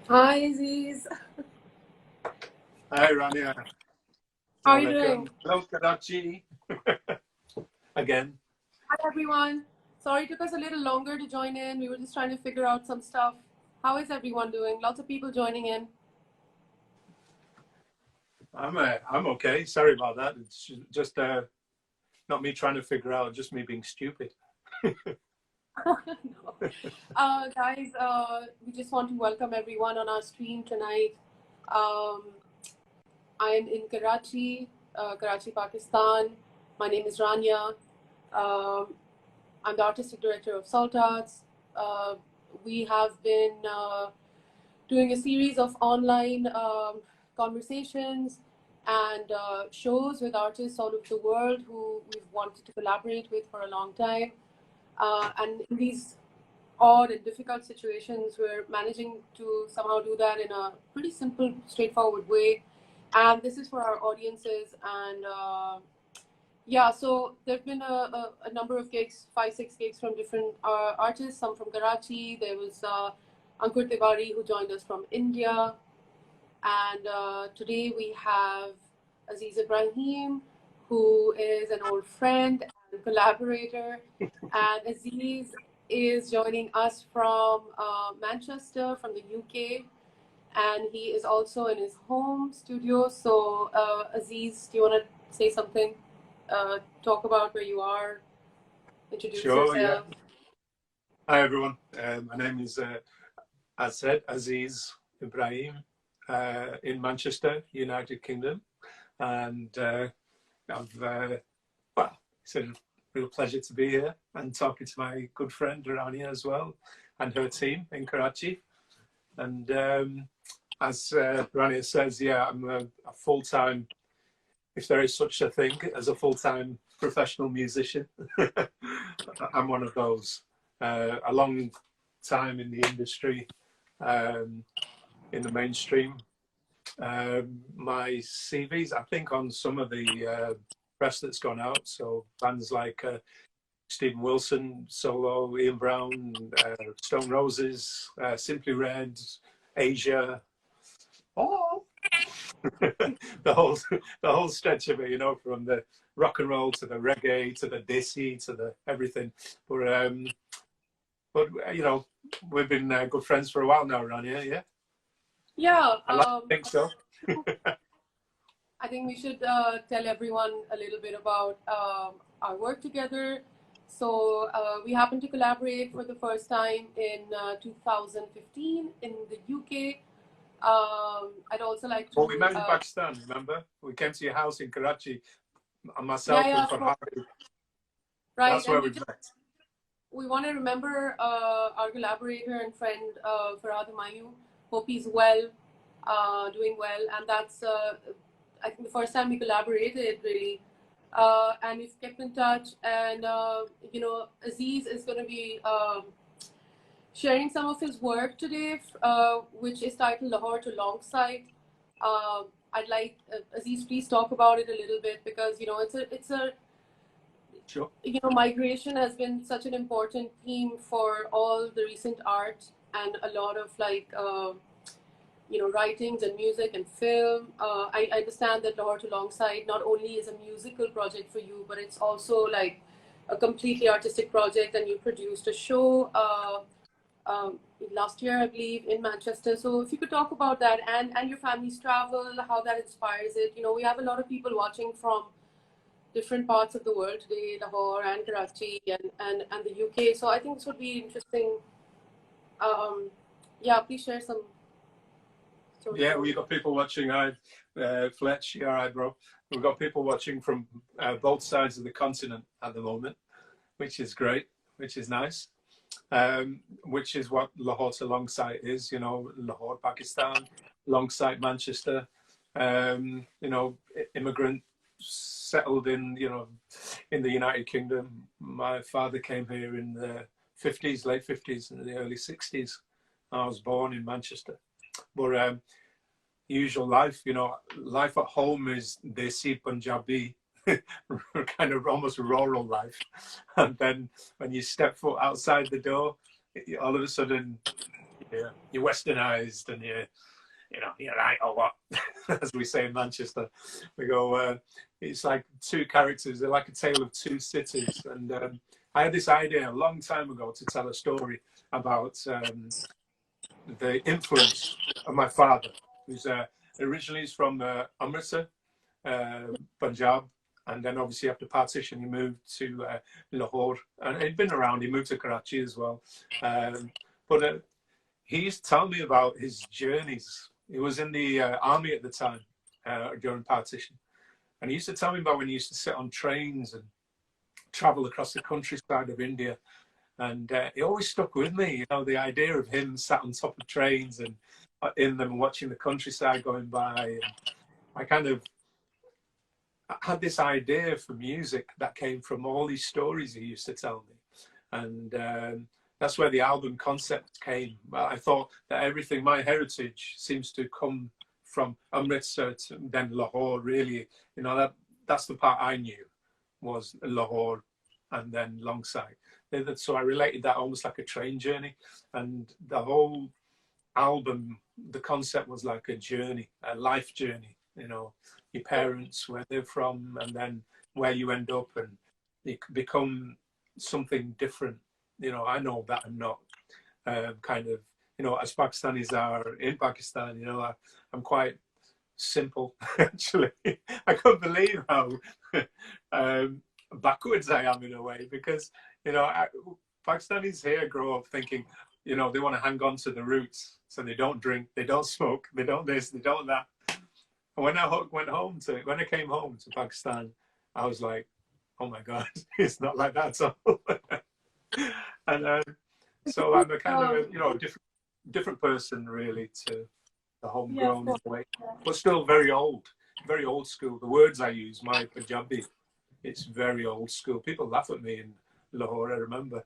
Hi, Aziz. Hi, Raania. How are you doing? Assalamualaikum. Hello, Karachi. Again. Hi, everyone. Sorry it took us a little longer to join in. We were just trying to figure out some stuff. How is everyone doing? Lots of people joining in. I'm okay. Sorry about that. It's just not me trying to figure out, just me being stupid. No. Guys, we just want to welcome everyone on our stream tonight. Um, I'm in Karachi, Pakistan. My name is Raania. Um, I'm the artistic director of Salt Arts. We have been doing a series of online conversations and shows with artists all over the world who we've wanted to collaborate with for a long time. And in these odd and difficult situations, we're managing to somehow do that in a pretty simple, straightforward way. And this is for our audiences. And yeah, so there've been a number of gigs, 5, 6 gigs from different artists, some from Karachi. There was Ankur Tiwari who joined us from India. And today we have Aziz Ibrahim, who is an old friend and collaborator. And Aziz is joining us from Manchester, from the UK. And he is also in his home studio. So, Aziz, do you want to say something? Talk about where you are, introduce Sure, yeah. yourself. Hi, everyone. My name is, as said, Aziz Ibrahim in Manchester, United Kingdom. And it's a real pleasure to be here and talking to my good friend Raania as well and her team in Karachi. And as Raania says, yeah, I'm a full-time, if there is such a thing as a full-time professional musician. I'm one of those. A long time in the industry, in the mainstream. My CVs, I think, on some of the press that's gone out. So bands like Stephen Wilson, Solo, Ian Brown, Stone Roses, Simply Red, Asia. Oh, the whole stretch of it, from the rock and roll to the reggae to the desi to the everything. But we've been good friends for a while now, Raania. Yeah, Yeah, I like to think so. I think we should tell everyone a little bit about our work together. So we happened to collaborate for the first time in 2015 in the UK. I'd also like Well, we to, met in Pakistan. Remember, we came to your house in Karachi, and yeah, myself yeah, and Farhad. right. That's And where we met. we want to remember our collaborator and friend Farhad Humayun. Hope he's well, doing well, and that's I think the first time we collaborated really, and we've kept in touch. And Aziz is going to be sharing some of his work today, which is titled Lahore to Longside. I'd like Aziz, please talk about it a little bit because it's a Sure. migration has been such an important theme for all the recent art and a lot of writings and music and film. I understand that Lahore to Longside not only is a musical project for you, but it's also like a completely artistic project, and you produced a show last year, I believe, in Manchester. So if you could talk about that and your family's travel, how that inspires it. We have a lot of people watching from different parts of the world today, Lahore and Karachi and the UK. So I think this would be interesting. Yeah, please share some stories. Yeah, we got people watching. Fletch, you're right, bro. We've got people watching from both sides of the continent at the moment, which is great, which is nice. Which is what Lahore to Longside is, Lahore, Pakistan, Longside, Manchester. Immigrant settled in, in the United Kingdom. My father came here in the 50s, late 50s, and the early 60s. I was born in Manchester. But usual life, life at home is desi Punjabi, kind of almost rural life. And then when you step foot outside the door, all of a sudden Yeah, you're westernized, and you're right or what, as we say in Manchester. We go, it's like two characters. They're like a tale of two cities. And I had this idea a long time ago to tell a story about the influence of my father, who's originally is from Amritsar, Punjab. And then obviously after partition, he moved to Lahore. And he'd been around. He moved to Karachi as well. But he used to tell me about his journeys. He was in the army at the time during partition. And he used to tell me about when he used to sit on trains and travel across the countryside of India. And it always stuck with me, the idea of him sat on top of trains and in them watching the countryside going by. And I kind of had this idea for music that came from all these stories he used to tell me. And that's where the album concept came. I thought that everything, my heritage seems to come from Amritsar to then Lahore, really. That's the part I knew, was Lahore and then Longside. So I related that almost like a train journey. And the whole album, the concept was like a journey, a life journey, your parents, where they're from, and then where you end up, and you become something different. I know that I'm not kind of, as Pakistanis are in Pakistan, I'm quite simple, actually. I couldn't believe how backwards I am in a way, because, Pakistanis here grow up thinking, they want to hang on to the roots. So they don't drink, they don't smoke, they don't this, they don't that. And when I came home to Pakistan, I was like, oh my God, it's not like that at all. And so I'm a kind of a different person, really, to the homegrown way, but still very old school. The words I use, my Punjabi, it's very old school. People laugh at me in Lahore, I remember.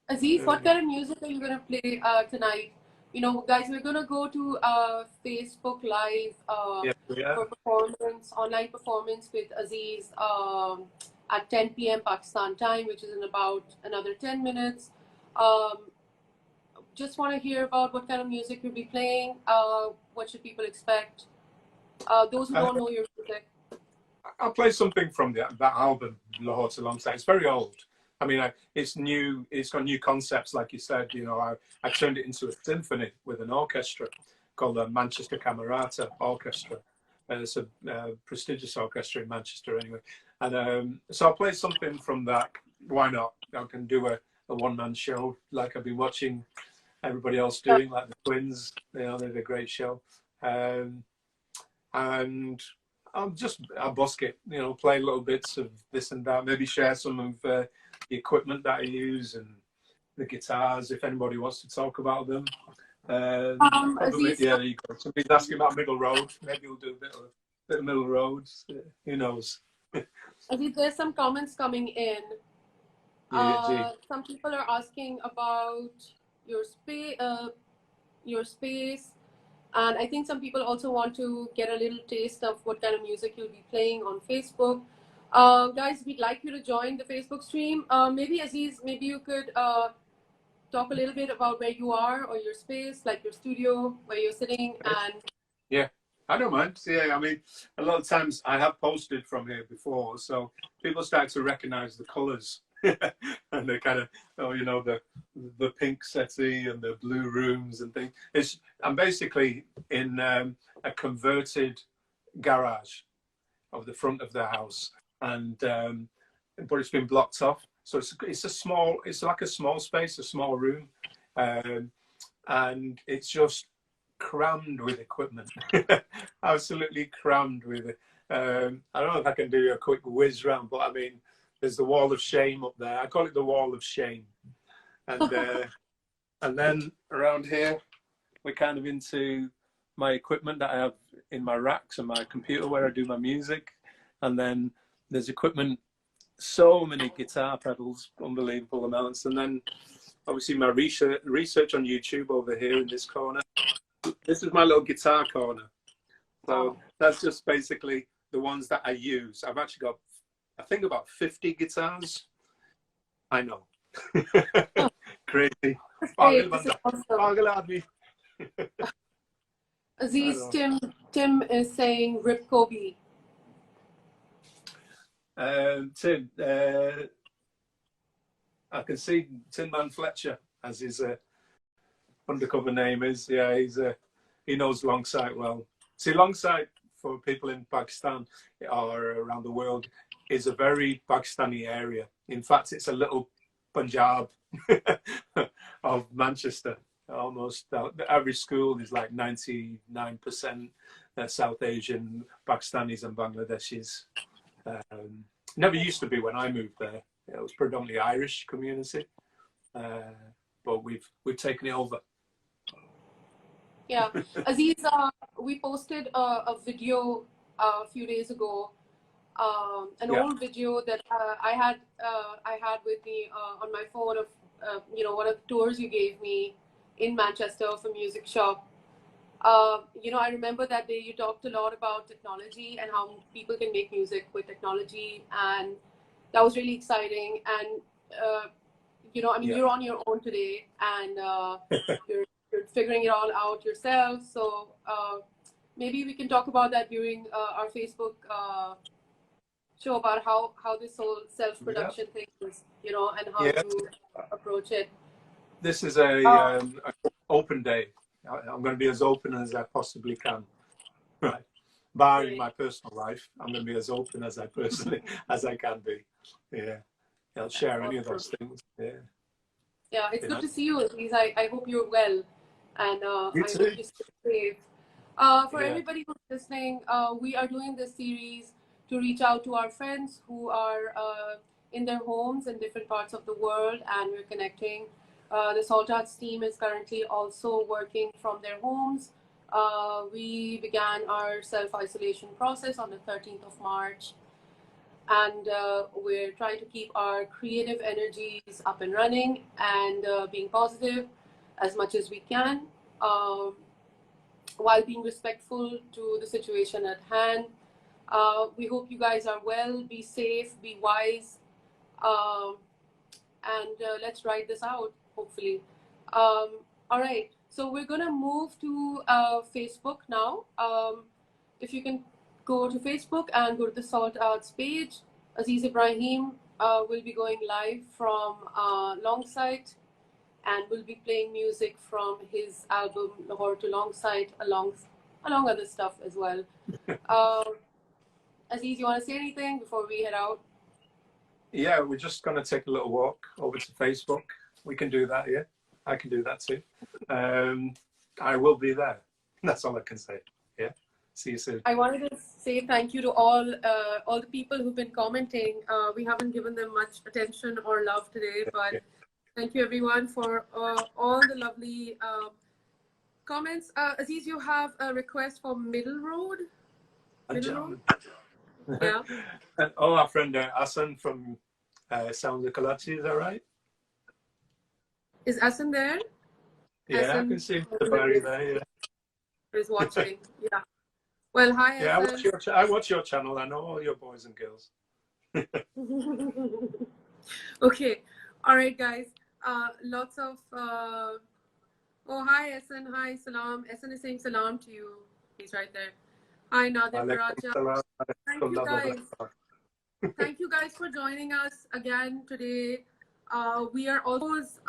Aziz, what kind of music are you going to play tonight? Guys, we're going to go to Facebook Live for online performance with Aziz at 10 p.m. Pakistan time, which is in about another 10 minutes. Just want to hear about what kind of music you'll be playing. What should people expect? Those who don't know your music. I'll play something from that album, Lahore to Longside. It's very old. I mean, it's new. It's got new concepts, like you said. I turned it into a symphony with an orchestra called the Manchester Camerata Orchestra. It's a prestigious orchestra in Manchester, anyway. And so I'll play something from that. Why not? I can do a one-man show like I've been watching everybody else doing, like the Twins. They did a great show. And I'll busk it, play little bits of this and that, maybe share some of the equipment that I use and the guitars, if anybody wants to talk about them. Aziz, there you go. Somebody's asking about Middle Road. Maybe we'll do a bit of Middle Road. Who knows? Aziz, there's some comments coming in. Some people are asking about your space. And I think some people also want to get a little taste of what kind of music you'll be playing on Facebook. Guys, we'd like you to join the Facebook stream. Maybe Aziz, maybe you could talk a little bit about where you are or your space, like your studio, where you're sitting. And yeah, I don't mind. Yeah, I mean, a lot of times I have posted from here before, so people start to recognize the colors. And they kind of, the pink settee and the blue rooms and things. I'm basically in a converted garage of the front of the house, and but it's been blocked off. So it's like a small space, a small room, and it's just crammed with equipment, absolutely crammed with it. I don't know if I can do a quick whiz round, but I mean, there's the wall of shame up there. I call it the wall of shame. And and then around here, we're kind of into my equipment that I have in my racks and my computer where I do my music. And then there's equipment, so many guitar pedals, unbelievable amounts. And then obviously my research on YouTube over here in this corner. This is my little guitar corner. So that's just basically the ones that I use. I've actually got, I think, about 50 guitars. I know. Crazy. great. Pagal This is banda. awesome. Pagal aadmi. Aziz, Tim is saying Rip Kobe. Tim, I can see Tin Man Fletcher as his undercover name is. Yeah, he knows Longsight well. See, Longsight for people in Pakistan or around the world is a very Pakistani area. In fact, it's a little Punjab of Manchester. Almost the average school is like 99% South Asian, Pakistanis and Bangladeshis. Never used to be when I moved there. It was predominantly Irish community, but we've taken it over. Yeah, Aziz, we posted a video a few days ago, an old video that I had with me on my phone of one of the tours you gave me in Manchester of a music shop. I remember that day you talked a lot about technology and how people can make music with technology, and that was really exciting. And you're on your own today, and you're figuring it all out yourself. So maybe we can talk about that during our Facebook show about how this whole self-production thing is, and how you approach it. This is a open day. I'm going to be as open as I possibly can. Right. Barring my personal life, I'm going to be as open as I can be. Yeah. I'll share any of those things. Yeah. Yeah, it's good to see you, Aziz. I hope you're well, and I hope you stay safe. For everybody who's listening, we are doing this series to reach out to our friends who are in their homes in different parts of the world, and we're connecting. The Salt Arts team is currently also working from their homes. We began our self-isolation process on the 13th of March, and we're trying to keep our creative energies up and running and being positive as much as we can, while being respectful to the situation at hand. We hope you guys are well, be safe, be wise, and let's ride this out, hopefully. All right, so we're gonna move to Facebook now. If you can go to Facebook and go to the Salt Arts page. Aziz Ibrahim will be going live from Longsight, and will be playing music from his album Lahore to Longsight, along other stuff as well. Aziz, you want to say anything before we head out? Yeah, we're just going to take a little walk over to Facebook. We can do that, yeah. I can do that too. I will be there. That's all I can say. Yeah. See you soon. I wanted to say thank you to all the people who've been commenting. We haven't given them much attention or love today, but thank you everyone for all the lovely comments. Aziz, you have a request for Middle Road? Middle Road? Yeah. Our friend Asan from Sound of Karachi, is that right? Is Asan there? Yeah, Asan, I can see the Barry there, yeah. Is watching, yeah. Well, hi, yeah, Asan. I watch your channel. I know all your boys and girls. Okay. All right, guys. Lots of... oh, hi, Asan. Hi, salam. Asan is saying salam to you. He's right there. Hi, Nadir Faraja. Thank you, guys. Thank you, guys, for joining us again today. We are always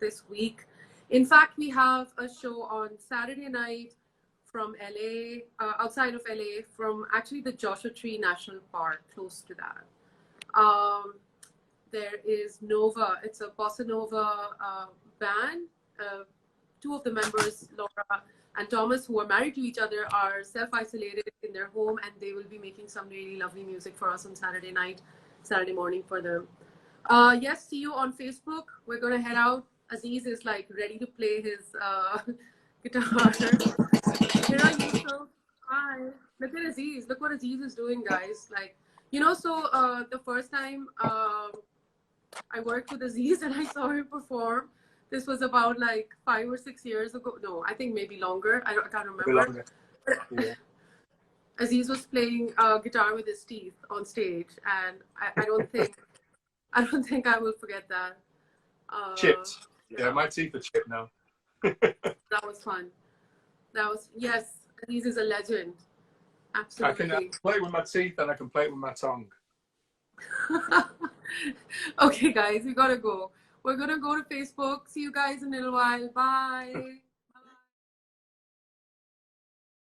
this week. In fact, we have a show on Saturday night from LA, outside of LA, from actually the Joshua Tree National Park, close to that. There is Nova. It's a bossa nova band. Two of the members, Laura and Thomas, who are married to each other, are self-isolated in their home, and they will be making some really lovely music for us on Saturday morning for them. Yes, see you on Facebook. We're going to head out. Aziz is like ready to play his guitar. Here are you, so hi. Look at Aziz. Look what Aziz is doing, guys. Like, so the first time I worked with Aziz and I saw him perform, this was about like 5 or 6 years ago. No, I think maybe longer. I can't remember. Yeah. Aziz was playing guitar with his teeth on stage, and I don't think I don't think I will forget that. Chipped. Yeah, my teeth are chipped now. That was fun. That was, yes, Aziz is a legend. I Absolutely. can play with my teeth and I can play with my tongue. Okay, guys, we gotta go. We're gonna go to Facebook. See you guys in a little while. Bye.